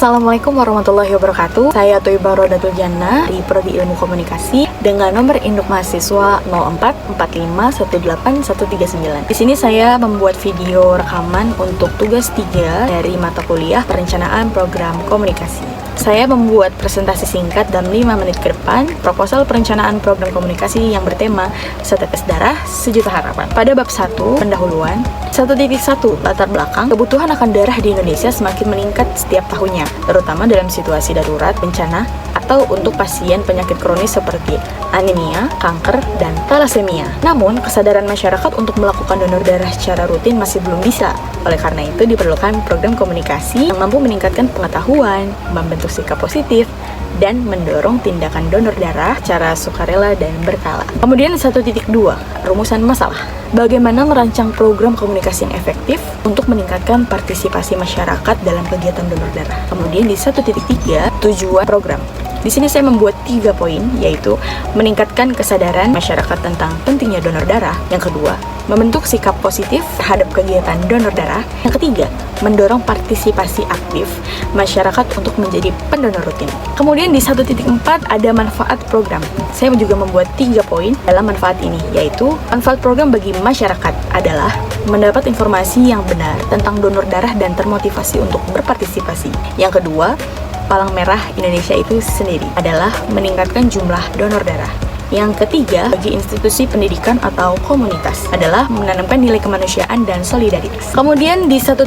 Assalamualaikum warahmatullahi wabarakatuh. Saya Thoibah Rodatul Jannah di Prodi Ilmu Komunikasi dengan nomor induk mahasiswa 0445181139. Di sini saya membuat video rekaman untuk tugas 3 dari mata kuliah Perencanaan Program Komunikasi. Saya membuat presentasi singkat dalam 5 menit ke depan, proposal perencanaan program komunikasi yang bertema Setetes Darah, Sejuta Harapan. Pada bab 1, pendahuluan, 1.1 latar belakang, kebutuhan akan darah di Indonesia semakin meningkat setiap tahunnya, terutama dalam situasi darurat, bencana, atau untuk pasien penyakit kronis seperti anemia, kanker, dan thalassemia. Namun, kesadaran masyarakat untuk melakukan donor darah secara rutin masih belum bisa. Oleh karena itu, diperlukan program komunikasi yang mampu meningkatkan pengetahuan, membentuk sikap positif, dan mendorong tindakan donor darah secara sukarela dan berkala. Kemudian 1.2, rumusan masalah. Bagaimana merancang program komunikasi yang efektif untuk meningkatkan partisipasi masyarakat dalam kegiatan donor darah. Kemudian di 1.3, tujuan program. Di sini saya membuat 3 poin, yaitu meningkatkan kesadaran masyarakat tentang pentingnya donor darah. Yang kedua, membentuk sikap positif terhadap kegiatan donor darah. Yang ketiga, mendorong partisipasi aktif masyarakat untuk menjadi pendonor rutin. Kemudian di 1.4 ada manfaat program. Saya juga membuat 3 poin dalam manfaat ini, yaitu manfaat program bagi masyarakat adalah mendapat informasi yang benar tentang donor darah dan termotivasi untuk berpartisipasi. Yang kedua, Palang Merah Indonesia itu sendiri adalah meningkatkan jumlah donor darah. Yang ketiga, bagi institusi pendidikan atau komunitas adalah menanamkan nilai kemanusiaan dan solidaritas. Kemudian di 1.5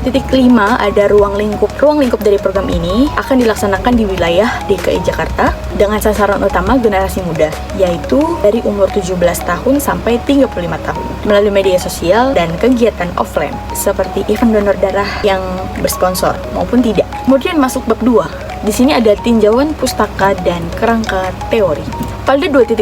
ada ruang lingkup. Ruang lingkup dari program ini akan dilaksanakan di wilayah DKI Jakarta dengan sasaran utama generasi muda, yaitu dari umur 17 tahun sampai 35 tahun, melalui media sosial dan kegiatan offline seperti event donor darah yang bersponsor maupun tidak. Kemudian masuk bab 2. Di sini ada tinjauan pustaka dan kerangka teori. Pada 2.1,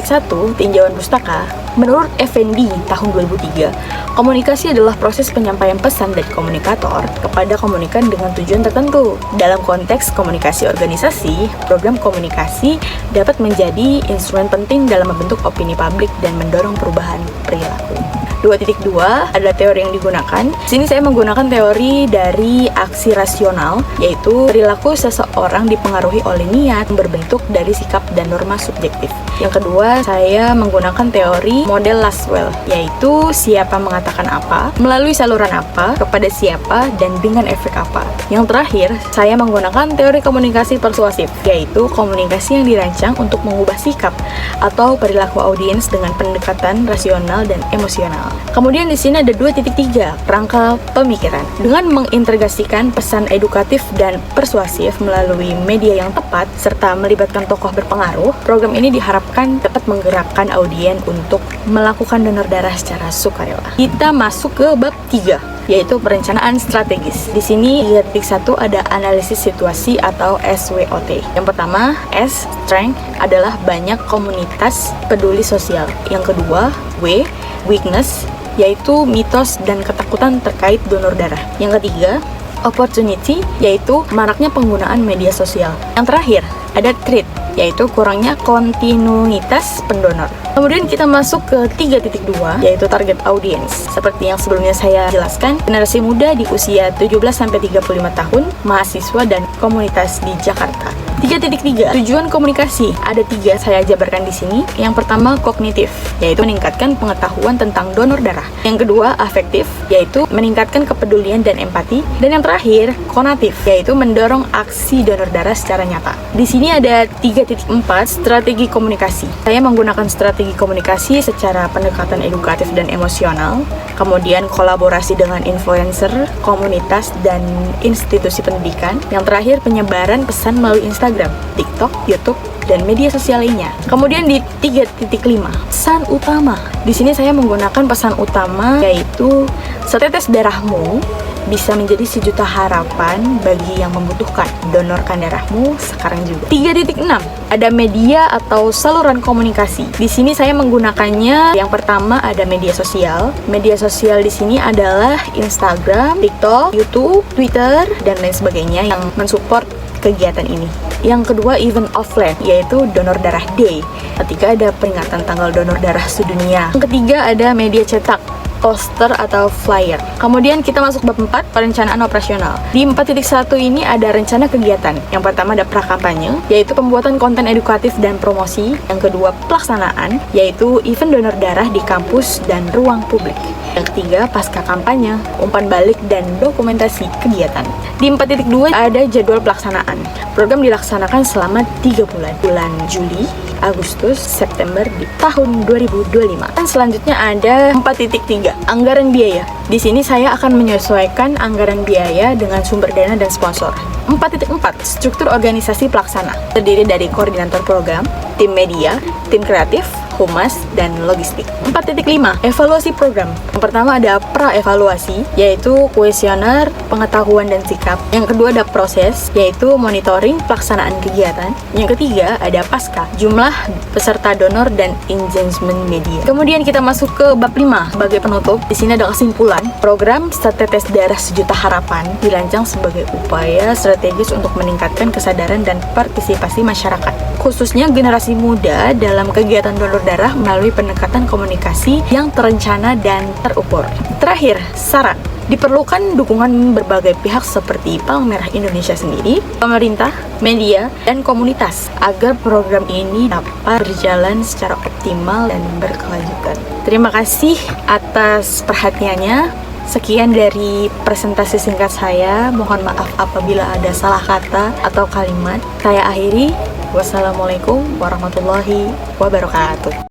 tinjauan pustaka, menurut Effendi tahun 2003, komunikasi adalah proses penyampaian pesan dari komunikator kepada komunikan dengan tujuan tertentu. Dalam konteks komunikasi organisasi, program komunikasi dapat menjadi instrumen penting dalam membentuk opini publik dan mendorong perubahan perilaku. 2.2 adalah teori yang digunakan. Di sini saya menggunakan teori dari aksi rasional, yaitu perilaku seseorang dipengaruhi oleh niat yang berbentuk dari sikap dan norma subjektif. Yang kedua, saya menggunakan teori model Laswell, yaitu siapa mengatakan apa, melalui saluran apa, kepada siapa, dan dengan efek apa. Yang terakhir, saya menggunakan teori komunikasi persuasif, yaitu komunikasi yang dirancang untuk mengubah sikap atau perilaku audiens dengan pendekatan rasional dan emosional. Kemudian di sini ada 2.3, kerangka pemikiran. Dengan mengintegrasikan pesan edukatif dan persuasif melalui media yang tepat serta melibatkan tokoh berpengaruh, program ini diharapkan dapat menggerakkan audien untuk melakukan donor darah secara sukarela. Kita masuk ke bab 3, yaitu perencanaan strategis. Di sini 3.1 ada analisis situasi atau SWOT. Yang pertama, S, strength, adalah banyak komunitas peduli sosial. Yang kedua, W, weakness, yaitu mitos dan ketakutan terkait donor darah. Yang ketiga, opportunity, yaitu maraknya penggunaan media sosial. Yang terakhir, ada threat, yaitu kurangnya kontinuitas pendonor. Kemudian kita masuk ke 3.2, yaitu target audience. Seperti yang sebelumnya saya jelaskan, generasi muda di usia 17-35 tahun, mahasiswa dan komunitas di Jakarta. 3.3, tujuan komunikasi. Ada 3 saya jabarkan di sini. Yang pertama, kognitif, yaitu meningkatkan pengetahuan tentang donor darah. Yang kedua, afektif, yaitu meningkatkan kepedulian dan empati. Dan yang terakhir, konatif, yaitu mendorong aksi donor darah secara nyata. Di sini ada 3.4, strategi komunikasi. Saya menggunakan strategi komunikasi secara pendekatan edukatif dan emosional, kemudian kolaborasi dengan influencer, komunitas, dan institusi pendidikan. Yang terakhir, penyebaran pesan melalui Instagram, TikTok, YouTube, dan media sosial lainnya. Kemudian di 3.5, pesan utama. Di sini saya menggunakan pesan utama, yaitu setetes darahmu bisa menjadi sejuta harapan bagi yang membutuhkan. Donorkan darahmu sekarang juga. 3.6, ada media atau saluran komunikasi. Di sini saya menggunakannya. Yang pertama ada media sosial. Media sosial di sini adalah Instagram, TikTok, YouTube, Twitter, dan lain sebagainya yang mensupport kegiatan ini. Yang kedua, event offline, yaitu Donor Darah Day, ketika ada peringatan tanggal donor darah sedunia. Yang ketiga ada media cetak, poster atau flyer. Kemudian kita masuk bab 4, perencanaan operasional. Di 4.1 ini ada rencana kegiatan. Yang pertama ada prakampanye, yaitu pembuatan konten edukatif dan promosi. Yang kedua pelaksanaan, yaitu event donor darah di kampus dan ruang publik. Yang ketiga pasca kampanye, umpan balik dan dokumentasi kegiatan. Di 4.2 ada jadwal pelaksanaan. Program dilaksanakan selama 3 bulan Juli, Agustus, September di tahun 2025. Dan selanjutnya ada 4.3, anggaran biaya. Di sini saya akan menyesuaikan anggaran biaya dengan sumber dana dan sponsor. 4.4, struktur organisasi pelaksana. Terdiri dari koordinator program, tim media, tim kreatif, humas, dan logistik. 4.5, evaluasi program. Yang pertama ada pra-evaluasi, yaitu kuesioner, pengetahuan dan sikap. Yang kedua ada proses, yaitu monitoring pelaksanaan kegiatan. Yang ketiga ada pasca, jumlah peserta donor dan engagement media. Kemudian kita masuk ke bab 5 sebagai penutup. Di sini ada kesimpulan. Program Setetes Darah Sejuta Harapan dirancang sebagai upaya strategis untuk meningkatkan kesadaran dan partisipasi masyarakat, khususnya generasi muda dalam kegiatan donor darah melalui pendekatan komunikasi yang terencana dan terukur. Terakhir, saran. Diperlukan dukungan berbagai pihak seperti Palang Merah Indonesia sendiri, pemerintah, media, dan komunitas agar program ini dapat berjalan secara optimal dan berkelanjutan. Terima kasih atas perhatiannya. Sekian dari presentasi singkat saya. Mohon maaf apabila ada salah kata atau kalimat. Saya akhiri. Wassalamualaikum warahmatullahi wabarakatuh.